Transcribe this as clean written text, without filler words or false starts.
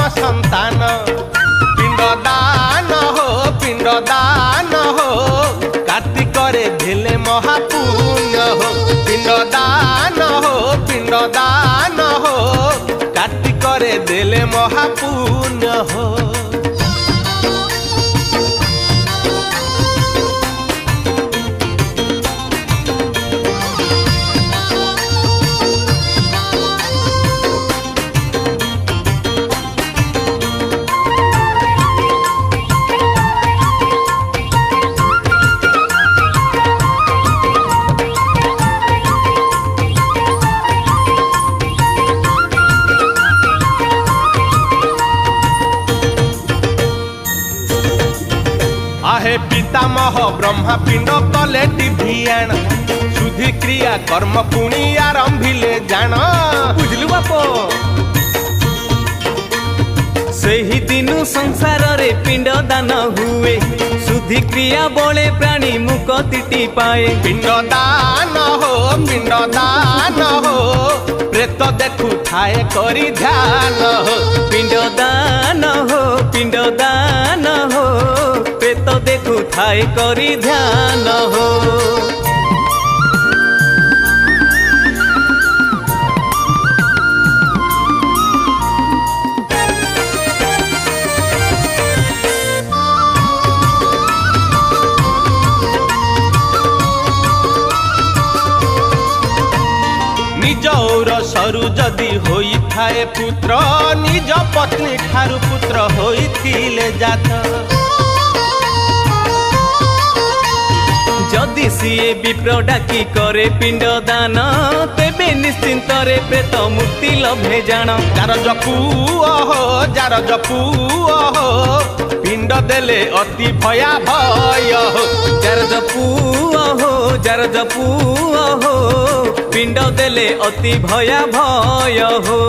संतान पिंडदान हो कार्तिक भेले महापुण्य हो पिंडदान हो कार्तिक देले महापुण्य हो। आहे पितामह ब्रह्मा पिंड कले भियाण शुद्धि क्रिया कर्म पुणी आरंभिले जान बुझलु बाप सही दिनु संसार रे पिंड दान हुए शुद्धि क्रिया बोले प्राणी मुक्ति पाए पिंडदान हो प्रेत देखु थाए करी ध्यान हो पिंडदान हो प्रेत देखु थाए करी ध्यान हो। निज और सरु जदि होई थाए पुत्र निज पत्नी ठारु पुत्र होइथिले जात जदि सीए विप्र डाकी करे पिंड दान तेबे निश्चिंत रे प्रेत मुक्ति लभे जान जार जपू पिंड देले अति भयाभय हो जार जपू पिंड देले अति भयाभय हो।